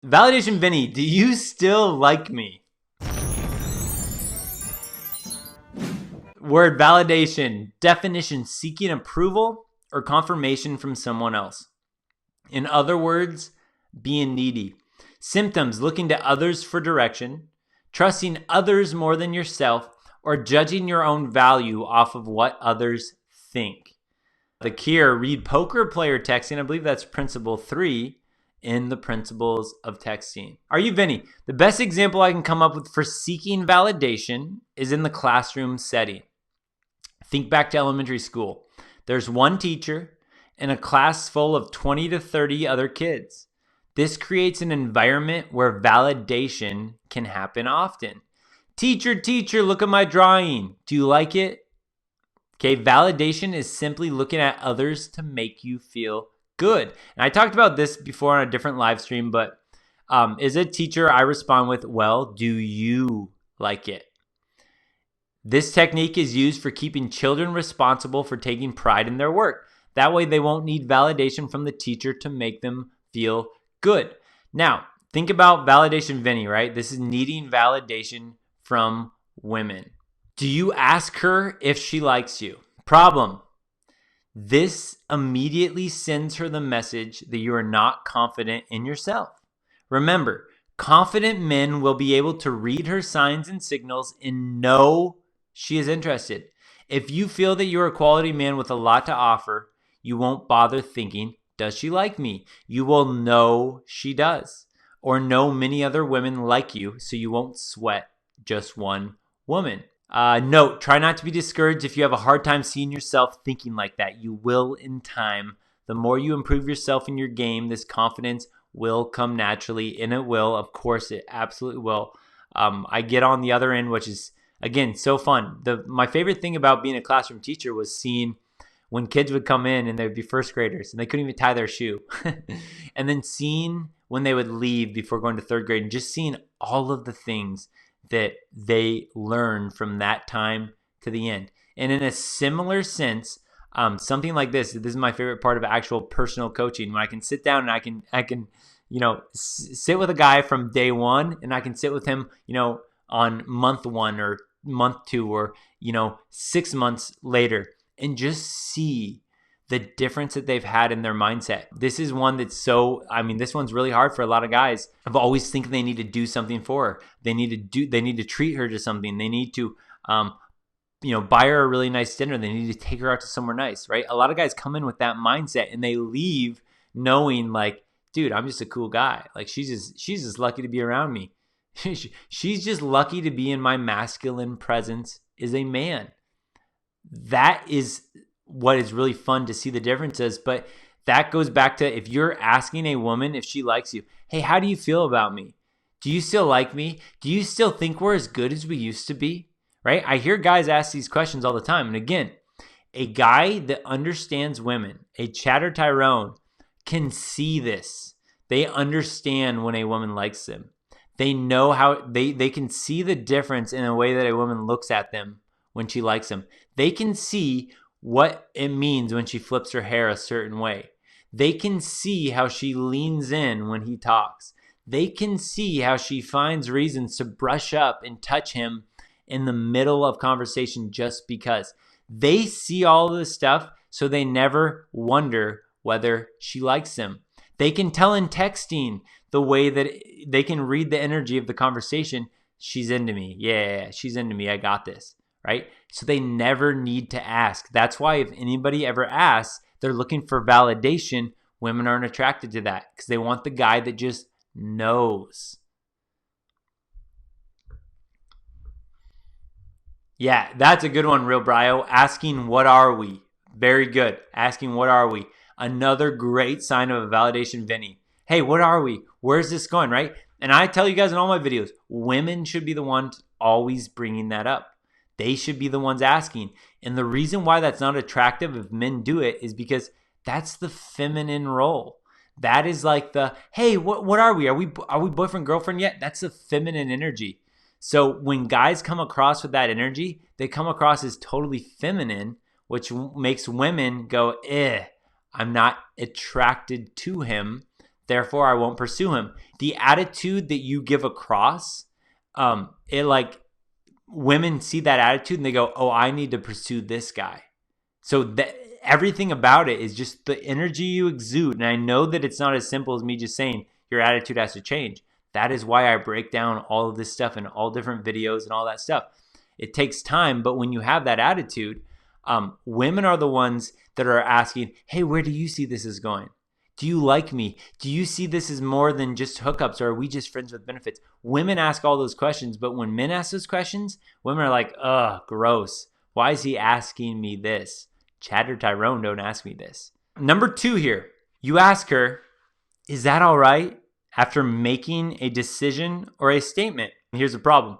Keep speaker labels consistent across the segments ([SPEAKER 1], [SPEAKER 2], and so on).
[SPEAKER 1] Validation Vinny, do you still like me? Word validation, definition, seeking approval or confirmation from someone else. In other words, being needy. Symptoms, looking to others for direction, trusting others more than yourself, or judging your own value off of what others think. The key are read poker, play, or texting. I believe that's principle 3 in the principles of texting. Are you Vinny? The best example I can come up with for seeking validation is in the classroom setting. Think back to elementary school. There's one teacher and a class full of 20 to 30 other kids. This creates an environment where validation can happen often. Teacher, look at my drawing. Do you like it? Okay, validation is simply looking at others to make you feel good. And I talked about this before on a different live stream, but as a teacher, I respond with, well, do you like it? This technique is used for keeping children responsible for taking pride in their work. That way they won't need validation from the teacher to make them feel good. Now, think about validation Vinny, right? This is needing validation from women. Do you ask her if she likes you? Problem. This immediately sends her the message that you are not confident in yourself. Remember, confident men will be able to read her signs and signals and know she is interested. If you feel that you're a quality man with a lot to offer, you won't bother thinking, does she like me? You will know she does, or know many other women like you, so you won't sweat just one woman. Note, try not to be discouraged if you have a hard time seeing yourself thinking like that. You will in time. The more you improve yourself in your game, this confidence will come naturally, and it will. Of course, it absolutely will. I get on the other end, which is, again, so fun. My favorite thing about being a classroom teacher was seeing when kids would come in and they'd be first graders and they couldn't even tie their shoe. And then seeing when they would leave before going to third grade and just seeing all of the things that they learn from that time to the end. And in a similar sense, something like this is my favorite part of actual personal coaching, when I can sit down and I can sit with a guy from day one, and I can sit with him, on month 1 or month 2 or, 6 months later, and just see the difference that they've had in their mindset. This is one that's this one's really hard for a lot of guys of always thinking they need to do something for her. They need to treat her to something. They need to, buy her a really nice dinner. They need to take her out to somewhere nice, right? A lot of guys come in with that mindset and they leave knowing like, dude, I'm just a cool guy. Like she's just lucky to be around me. She's just lucky to be in my masculine presence as a man. That is what is really fun to see the differences. But that goes back to, if you're asking a woman if she likes you, hey, how do you feel about me? Do you still like me? Do you still think we're as good as we used to be? Right? I hear guys ask these questions all the time. And again, a guy that understands women, a chatter Tyrone, can see this. They understand when a woman likes them. They know how they can see the difference in a way that a woman looks at them when she likes them. They can see what it means when she flips her hair a certain way. They can see how she leans in when he talks. They can see how she finds reasons to brush up and touch him in the middle of conversation just because. They see all of this stuff, so they never wonder whether she likes him. They can tell in texting the way that they can read the energy of the conversation. She's into me. Yeah, she's into me. I got this. Right? So they never need to ask. That's why if anybody ever asks, they're looking for validation. Women aren't attracted to that because they want the guy that just knows. Yeah, that's a good one, Real Brio. Asking, what are we? Very good. Asking, what are we? Another great sign of a validation Vinny. Hey, what are we? Where's this going, right? And I tell you guys in all my videos, women should be the ones always bringing that up. They should be the ones asking. And the reason why that's not attractive if men do it is because that's the feminine role. That is like the, hey, what are we? Are we boyfriend, girlfriend yet? That's the feminine energy. So when guys come across with that energy, they come across as totally feminine, which makes women go, I'm not attracted to him. therefore I won't pursue him. The attitude that you give across, women see that attitude and they go, oh, I need to pursue this guy. So that everything about it is just the energy you exude. And I know that it's not as simple as me just saying your attitude has to change. That is why I break down all of this stuff in all different videos and all that stuff. It takes time, but when you have that attitude, women are the ones that are asking, hey, where do you see this is going? Do you like me? Do you see this as more than just hookups, or are we just friends with benefits? Women ask all those questions, but when men ask those questions, women are like, ugh, gross. Why is he asking me this? Chad or Tyrone, don't ask me this. Number 2 here, you ask her, is that all right? After making a decision or a statement. Here's the problem.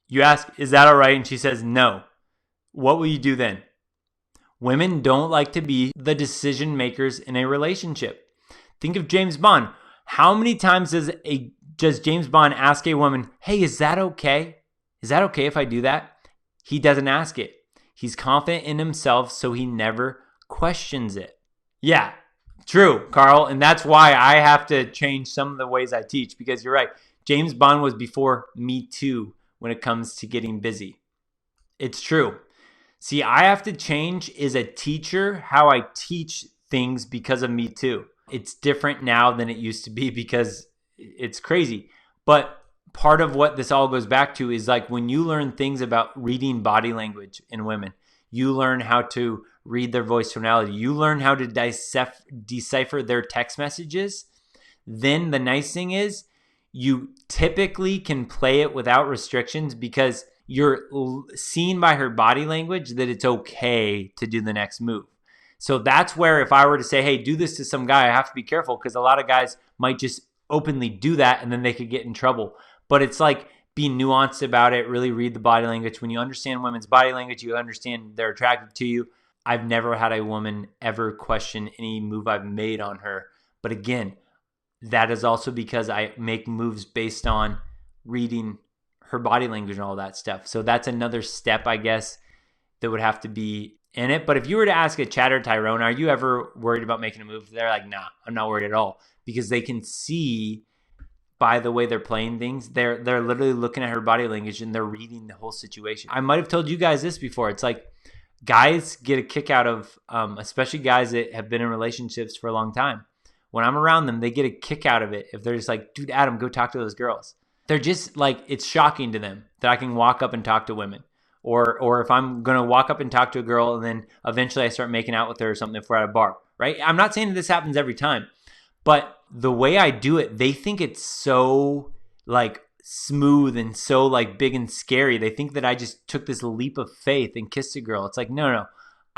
[SPEAKER 1] You ask, is that all right? And she says no. What will you do then? Women don't like to be the decision makers in a relationship. Think of James Bond. How many times does James Bond ask a woman, hey, is that okay? Is that okay if I do that? He doesn't ask it. He's confident in himself, so he never questions it. Yeah, true, Carl. And that's why I have to change some of the ways I teach, because you're right. James Bond was before Me Too when it comes to getting busy. It's true. See, I have to change as a teacher how I teach things because of Me Too. It's different now than it used to be because it's crazy. But part of what this all goes back to is like when you learn things about reading body language in women, you learn how to read their voice tonality, you learn how to decipher their text messages. Then the nice thing is you typically can play it without restrictions because you're seen by her body language that it's okay to do the next move. So that's where if I were to say, hey, do this to some guy, I have to be careful because a lot of guys might just openly do that and then they could get in trouble. But it's like be nuanced about it, really read the body language. When you understand women's body language, you understand they're attracted to you. I've never had a woman ever question any move I've made on her. But again, that is also because I make moves based on reading her body language and all that stuff. So that's another step, I guess, that would have to be in it. But if you were to ask a Chad or Tyrone, are you ever worried about making a move? They're like, nah, I'm not worried at all. Because they can see by the way they're playing things, they're literally looking at her body language and they're reading the whole situation. I might have told you guys this before. It's like guys get a kick out of, especially guys that have been in relationships for a long time. When I'm around them, they get a kick out of it if they're just like, dude, Adam, go talk to those girls. They're just like, it's shocking to them that I can walk up and talk to women. Or if I'm going to walk up and talk to a girl and then eventually I start making out with her or something if we're at a bar, right? I'm not saying that this happens every time, but the way I do it, they think it's so like smooth and so like big and scary. They think that I just took this leap of faith and kissed a girl. It's like, no.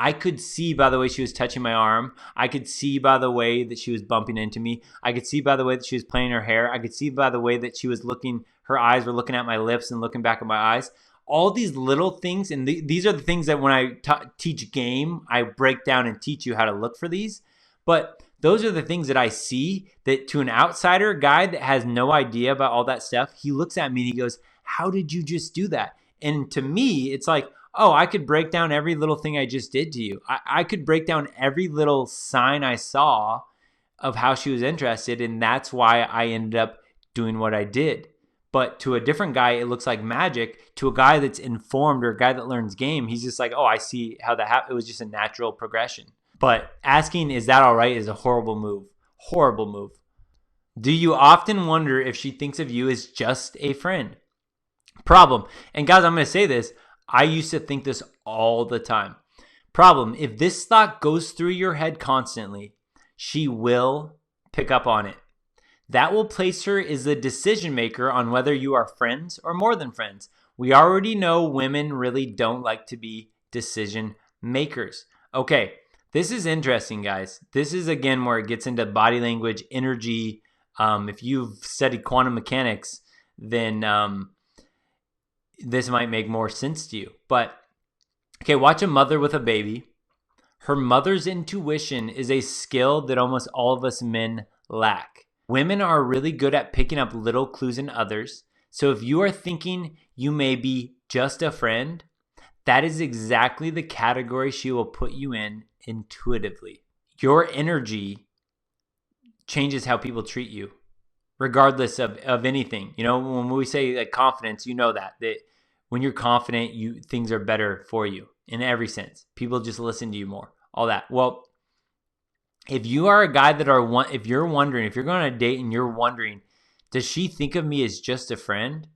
[SPEAKER 1] I could see by the way she was touching my arm. I could see by the way that she was bumping into me. I could see by the way that she was playing her hair. I could see by the way that she was looking, her eyes were looking at my lips and looking back at my eyes. All these little things, and these are the things that when I teach game, I break down and teach you how to look for these. But those are the things that I see that to an outsider guy that has no idea about all that stuff, he looks at me and he goes, how did you just do that? And to me, it's like, oh, I could break down every little thing I just did to you. I could break down every little sign I saw of how she was interested, and that's why I ended up doing what I did. But to a different guy, it looks like magic. To a guy that's informed or a guy that learns game, he's just like, oh, I see how that happened. It was just a natural progression. But asking, is that all right, is a horrible move. Horrible move. Do you often wonder if she thinks of you as just a friend? Problem. And guys, I'm going to say this. I used to think this all the time. Problem. If this thought goes through your head constantly, she will pick up on it. That will place her as the decision maker on whether you are friends or more than friends. We already know women really don't like to be decision makers. Okay, this is interesting, guys. This is, again, where it gets into body language, energy. If you've studied quantum mechanics, then this might make more sense to you. But, okay, watch a mother with a baby. Her mother's intuition is a skill that almost all of us men lack. Women are really good at picking up little clues in others. So if you are thinking you may be just a friend, that is exactly the category she will put you in intuitively. Your energy changes how people treat you, regardless of anything. You know, when we say like confidence, you know that when you're confident, things are better for you in every sense. People just listen to you more, all that. Well, if you are a guy if you're wondering, if you're going on a date and you're wondering, does she think of me as just a friend?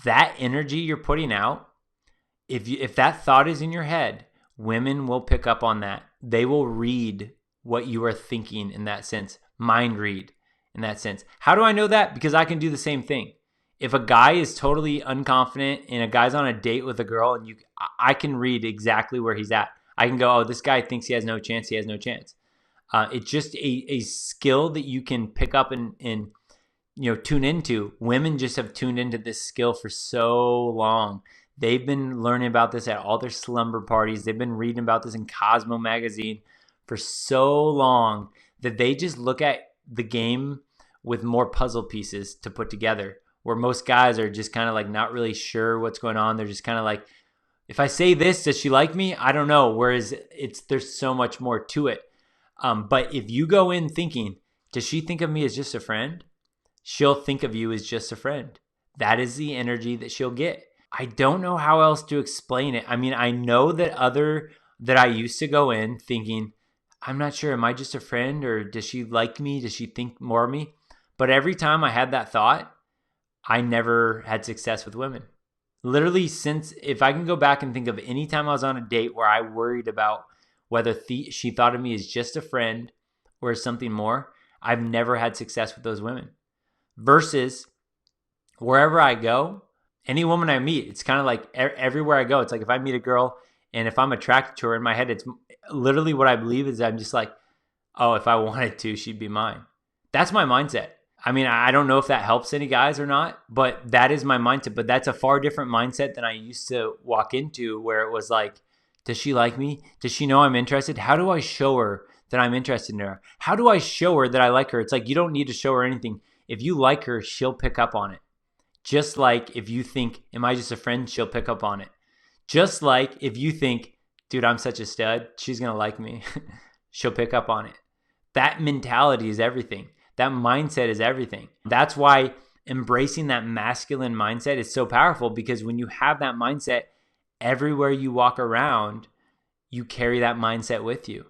[SPEAKER 1] That energy you're putting out, if that thought is in your head, women will pick up on that. They will read what you are thinking in that sense, mind read in that sense. How do I know that? Because I can do the same thing. If a guy is totally unconfident and a guy's on a date with a girl, and I can read exactly where he's at. I can go, oh, this guy thinks he has no chance. He has no chance. It's just a skill that you can pick up and tune into. Women just have tuned into this skill for so long. They've been learning about this at all their slumber parties. They've been reading about this in Cosmo magazine for so long that they just look at the game with more puzzle pieces to put together, where most guys are just kind of like not really sure what's going on. They're just kind of like, if I say this, does she like me? I don't know. Whereas there's so much more to it. But if you go in thinking, does she think of me as just a friend? She'll think of you as just a friend. That is the energy that she'll get. I don't know how else to explain it. I mean, I know that I used to go in thinking, I'm not sure, am I just a friend, or does she like me? Does she think more of me? But every time I had that thought, I never had success with women. Literally, if I can go back and think of any time I was on a date where I worried about whether she thought of me as just a friend or as something more, I've never had success with those women. Versus wherever I go, any woman I meet, it's kind of like everywhere I go, it's like if I meet a girl and if I'm attracted to her, in my head, it's literally what I believe is I'm just like, oh, if I wanted to, she'd be mine. That's my mindset. I mean, I don't know if that helps any guys or not, but that is my mindset. But that's a far different mindset than I used to walk into, where it was like, does she like me? Does she know I'm interested? How do I show her that I'm interested in her? How do I show her that I like her? It's like, you don't need to show her anything. If you like her, she'll pick up on it. Just like if you think, am I just a friend? She'll pick up on it. Just like if you think, dude, I'm such a stud, she's going to like me. She'll pick up on it. That mentality is everything. That mindset is everything. That's why embracing that masculine mindset is so powerful, because when you have that mindset, everywhere you walk around, you carry that mindset with you.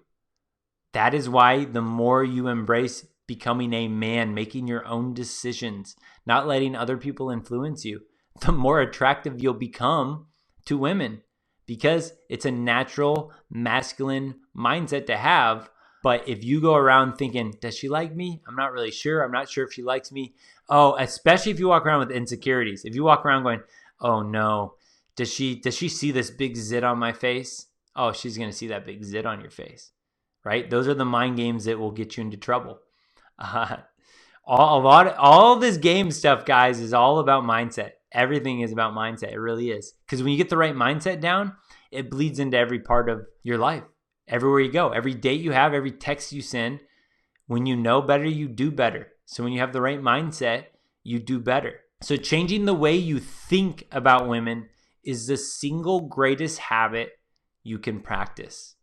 [SPEAKER 1] That is why the more you embrace becoming a man, making your own decisions, not letting other people influence you, the more attractive you'll become to women, because it's a natural masculine mindset to have. But if you go around thinking, does she like me? I'm not really sure. I'm not sure if she likes me. Oh, especially if you walk around with insecurities. If you walk around going, oh no, does she see this big zit on my face? Oh, she's going to see that big zit on your face, right? Those are the mind games that will get you into trouble. All this game stuff, guys, is all about mindset. Everything is about mindset. It really is. Because when you get the right mindset down, it bleeds into every part of your life. Everywhere you go, every date you have, every text you send, when you know better, you do better. So when you have the right mindset, you do better. So changing the way you think about women is the single greatest habit you can practice.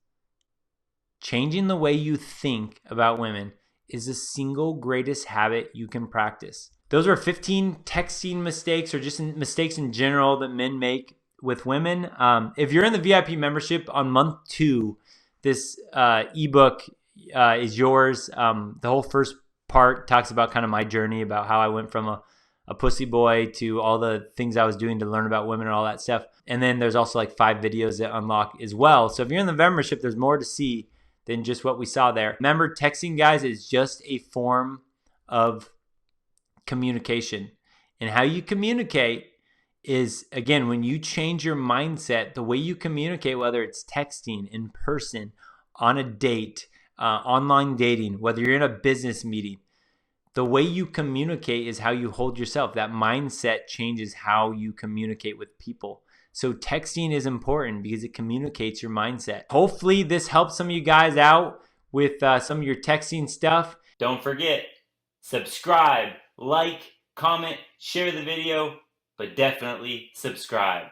[SPEAKER 1] Changing the way you think about women is the single greatest habit you can practice. Those are 15 texting mistakes, or just mistakes in general, that men make with women. If you're in the VIP membership on month 2, this ebook is yours. The whole first part talks about kind of my journey, about how I went from a pussy boy to all the things I was doing to learn about women and all that stuff. And then there's also like 5 videos that unlock as well. So if you're in the membership, there's more to see than just what we saw there. Remember, texting, guys, is just a form of communication. And how you communicate is, again, when you change your mindset, the way you communicate, whether it's texting, in person, on a date, online dating, whether you're in a business meeting, the way you communicate is how you hold yourself. That mindset changes how you communicate with people. So texting is important because it communicates your mindset. Hopefully this helps some of you guys out with some of your texting stuff. Don't forget, subscribe, like, comment, share the video, but definitely subscribe.